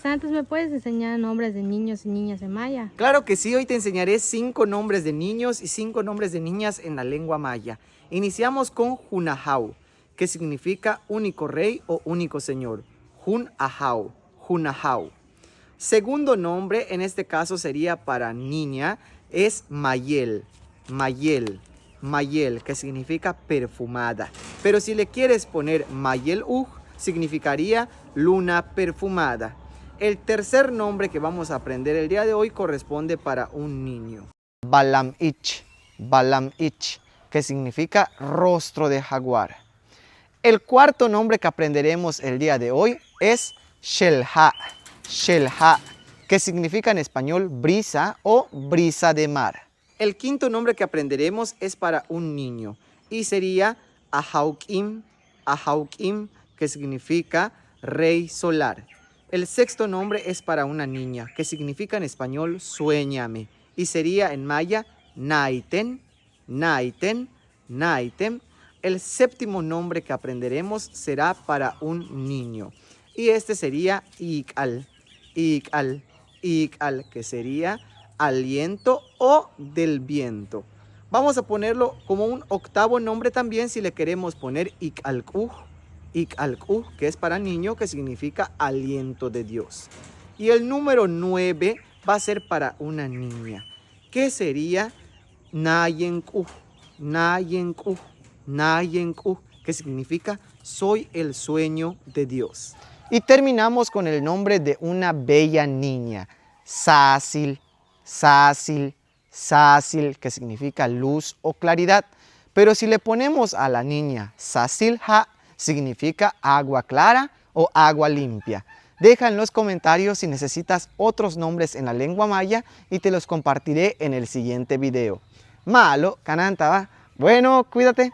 Santos, ¿me puedes enseñar nombres de niños y niñas en maya? Claro que sí, hoy te enseñaré 5 nombres de niños y 5 nombres de niñas en la lengua maya. Iniciamos con Hunahau, que significa único rey o único señor. Hunahau, Hunahau. Segundo nombre, en este caso sería para niña, es Mayel, Mayel, Mayel, que significa perfumada. Pero si le quieres poner Mayel significaría luna perfumada. El tercer nombre que vamos a aprender el día de hoy corresponde para un niño. Balam-ich, Balam-ich, que significa rostro de jaguar. El cuarto nombre que aprenderemos el día de hoy es Shelha, Shelha, que significa en español brisa o brisa de mar. El quinto nombre que aprenderemos es para un niño y sería Ahaukim, Ahaukim, que significa rey solar. El sexto nombre es para una niña, que significa en español suéñame, y sería en maya Naiten, Naiten, Naiten. El séptimo nombre que aprenderemos será para un niño, y este sería Ikal, Ikal, Ikal, que sería aliento o del viento. Vamos a ponerlo como un octavo nombre también si le queremos poner Ikalkuj, Ikalkuj, que es para niño, que significa aliento de Dios. Y el número 9 va a ser para una niña, que sería Nayenkuj, Nayenkuj, Nayenkuj, que significa soy el sueño de Dios. Y terminamos con el nombre de una bella niña, Sasil, Sasil, Sasil, que significa luz o claridad. Pero si le ponemos a la niña Sasilha, significa agua clara o agua limpia. Deja en los comentarios si necesitas otros nombres en la lengua maya y te los compartiré en el siguiente video. Malo, cananta, va. Bueno, cuídate.